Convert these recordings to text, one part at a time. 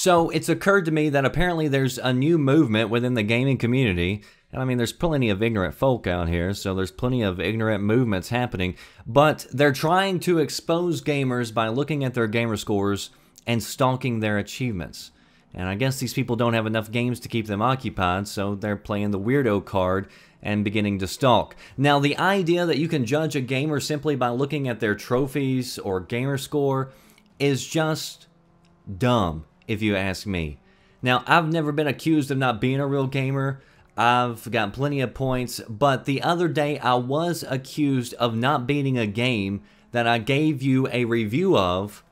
So it's occurred to me that apparently there's a new movement within the gaming community. And I mean, there's plenty of ignorant folk out here, so there's plenty of ignorant movements happening. But they're trying to expose gamers by looking at their gamer scores and stalking their achievements. And I guess these people don't have enough games to keep them occupied, so they're playing the weirdo card and beginning to stalk. Now, the idea that you can judge a gamer simply by looking at their trophies or gamer score is just dumb, if you ask me. Now, I've never been accused of not being a real gamer. I've got plenty of points, but the other day I was accused of not beating a game that I gave you a review of,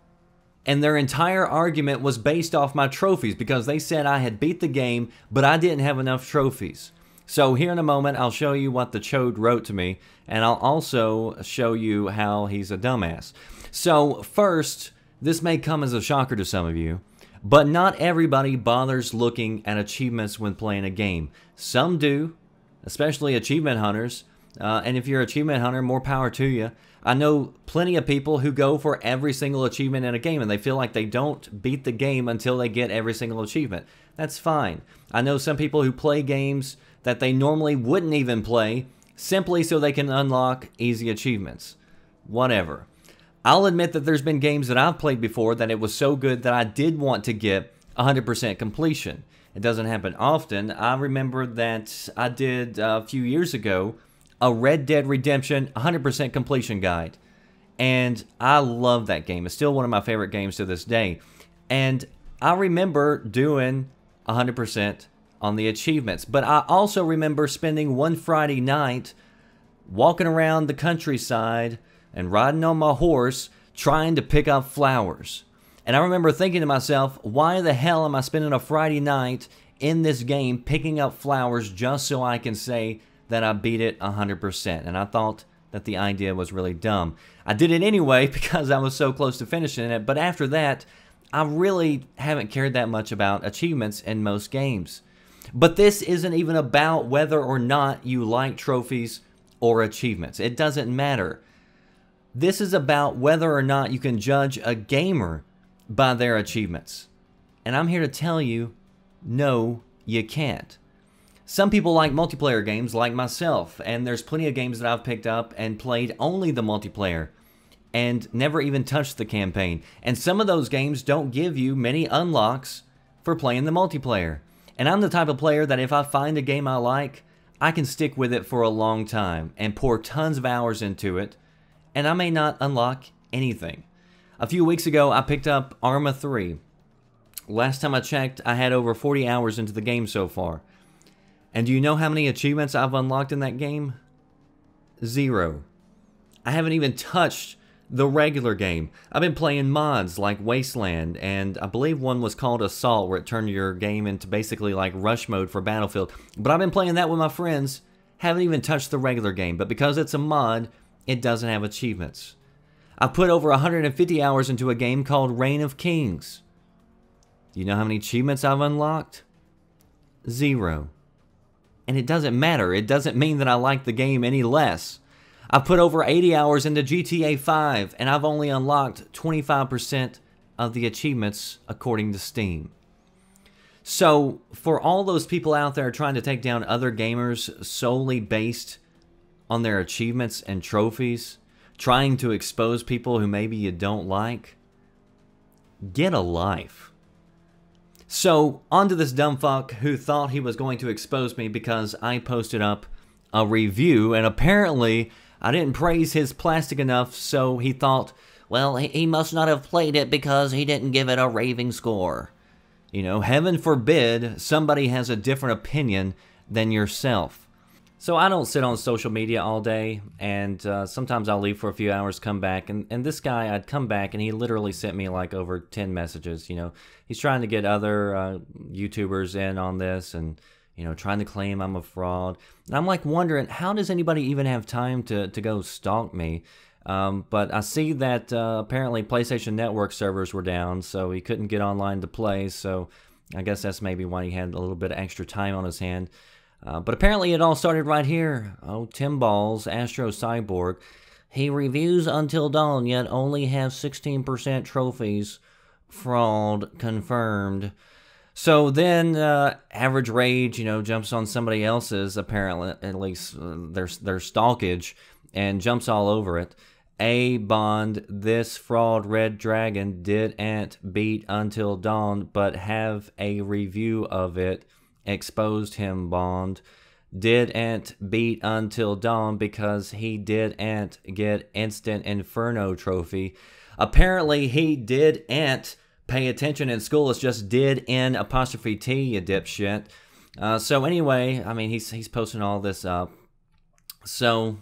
and their entire argument was based off my trophies because they said I had beat the game, but I didn't have enough trophies. So here in a moment, I'll show you what the chode wrote to me, and I'll also show you how he's a dumbass. So first, this may come as a shocker to some of you, but not everybody bothers looking at achievements when playing a game. Some do, especially achievement hunters, and if you're an achievement hunter, more power to you. I know plenty of people who go for every single achievement in a game and they feel like they don't beat the game until they get every single achievement. That's fine. I know some people who play games that they normally wouldn't even play simply so they can unlock easy achievements. Whatever. I'll admit that there's been games that I've played before that it was so good that I did want to get 100% completion. It doesn't happen often. I remember that I did a few years ago a Red Dead Redemption 100% completion guide. And I love that game. It's still one of my favorite games to this day. And I remember doing 100% on the achievements. But I also remember spending one Friday night walking around the countryside and riding on my horse trying to pick up flowers. And I remember thinking to myself, why the hell am I spending a Friday night in this game picking up flowers just so I can say that I beat it 100%? And I thought that the idea was really dumb. I did it anyway because I was so close to finishing it, but after that, I really haven't cared that much about achievements in most games. But this isn't even about whether or not you like trophies or achievements. It doesn't matter. This is about whether or not you can judge a gamer by their achievements. And I'm here to tell you, no, you can't. Some people like multiplayer games like myself, and there's plenty of games that I've picked up and played only the multiplayer and never even touched the campaign. And some of those games don't give you many unlocks for playing the multiplayer. And I'm the type of player that if I find a game I like, I can stick with it for a long time and pour tons of hours into it, and I may not unlock anything. A few weeks ago, I picked up Arma 3. Last time I checked, I had over 40 hours into the game so far. And do you know how many achievements I've unlocked in that game? 0. I haven't even touched the regular game. I've been playing mods like Wasteland, and I believe one was called Assault, where it turned your game into basically like rush mode for Battlefield. But I've been playing that with my friends, haven't even touched the regular game. But because it's a mod, it doesn't have achievements. I put over 150 hours into a game called Reign of Kings. Do you know how many achievements I've unlocked? 0. And it doesn't matter. It doesn't mean that I like the game any less. I've put over 80 hours into GTA 5, and I've only unlocked 25% of the achievements according to Steam. So, for all those people out there trying to take down other gamers solely based on their achievements and trophies, trying to expose people who maybe you don't like, get a life. So, onto this dumb fuck who thought he was going to expose me because I posted up a review, and apparently I didn't praise his plastic enough, so he thought, well, he must not have played it because he didn't give it a raving score. You know, heaven forbid somebody has a different opinion than yourself. So I don't sit on social media all day, and sometimes I'll leave for a few hours, come back, and this guy, I'd come back, and he literally sent me like over 10 messages, you know. He's trying to get other YouTubers in on this, and, you know, trying to claim I'm a fraud. And I'm like wondering, how does anybody even have time to go stalk me? But I see that apparently PlayStation Network servers were down, so he couldn't get online to play, so I guess that's maybe why he had a little bit of extra time on his hand. But apparently it all started right here. Oh, Tim Balls, Astro Cyborg. He reviews Until Dawn, yet only has 16% trophies fraud confirmed. So then Average Rage, jumps on somebody else's, apparently, at least their stalkage, and jumps all over it. A Bond, this fraud Red Dragon didn't beat Until Dawn, but have a review of it. Exposed him, Bond. Didn't beat Until Dawn because he didn't get Instant Inferno trophy. Apparently he didn't pay attention in school. It's just did N apostrophe T, you dipshit. So anyway, I mean, he's posting all this up. So,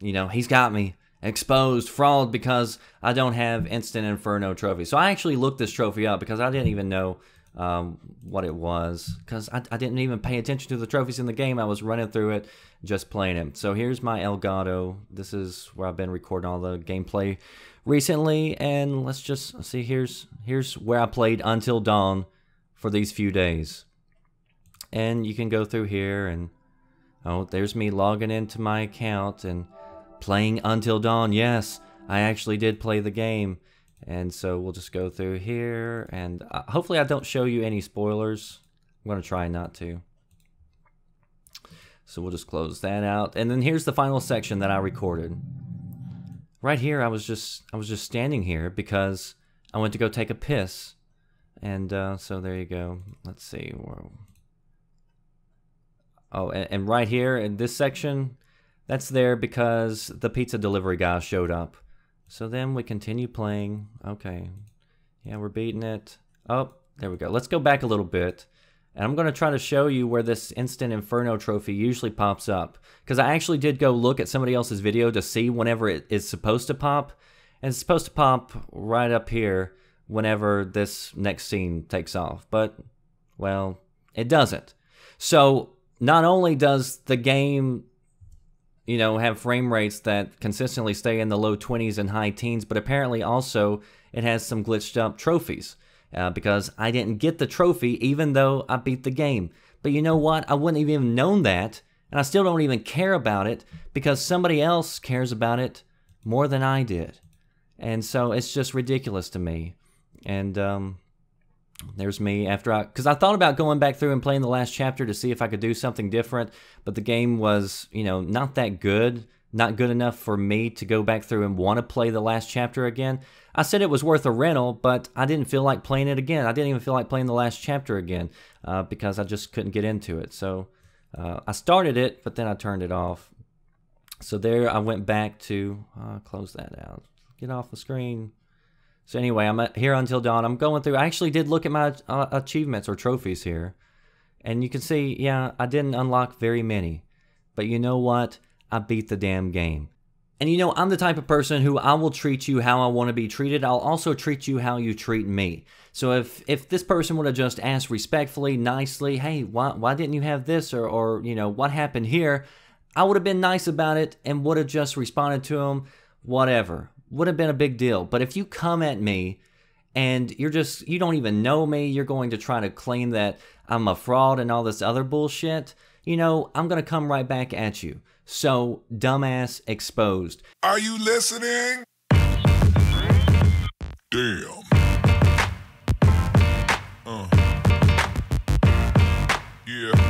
he's got me. Exposed, fraud, because I don't have Instant Inferno trophy. So I actually looked this trophy up because I didn't even know what it was, because I didn't even pay attention to the trophies in the game. I was running through it, just playing it. So here's my Elgato. This is where I've been recording all the gameplay recently, and let's just see. Here's where I played Until Dawn for these few days, and you can go through here, and there's me logging into my account and playing Until Dawn. Yes, I actually did play the game. And so we'll just go through here, and hopefully I don't show you any spoilers. I'm going to try not to. So we'll just close that out. And then here's the final section that I recorded. Right here, I was just standing here because I went to go take a piss. And so there you go. Let's see. Oh, and right here in this section, that's there because the pizza delivery guy showed up. So then we continue playing. Okay. Yeah, we're beating it. Oh, there we go. Let's go back a little bit. And I'm going to try to show you where this Instant Inferno trophy usually pops up. Because I actually did go look at somebody else's video to see whenever it is supposed to pop. And it's supposed to pop right up here whenever this next scene takes off. But, well, it doesn't. So, not only does the game have frame rates that consistently stay in the low 20s and high teens, but apparently also it has some glitched up trophies because I didn't get the trophy even though I beat the game. But you know what? I wouldn't have even known that, and I still don't even care about it because somebody else cares about it more than I did. And so it's just ridiculous to me. And there's me because I thought about going back through and playing the last chapter to see if I could do something different, but the game was, not that good, not good enough for me to go back through and want to play the last chapter again. I said it was worth a rental, but I didn't feel like playing it again. I didn't even feel like playing the last chapter again because I just couldn't get into it. So I started it, but then I turned it off. So there I went back to close that out. Get off the screen. So anyway, I'm here Until Dawn. I'm going through. I actually did look at my achievements or trophies here. And you can see, yeah, I didn't unlock very many. But you know what? I beat the damn game. And I'm the type of person who I will treat you how I want to be treated. I'll also treat you how you treat me. So if this person would have just asked respectfully, nicely, hey, why didn't you have this? Or what happened here? I would have been nice about it and would have just responded to him, whatever. Would have been a big deal. But if you come at me and you don't even know me, you're going to try to claim that I'm a fraud and all this other bullshit, I'm going to come right back at you. So, dumbass exposed. Are you listening? Damn. Yeah.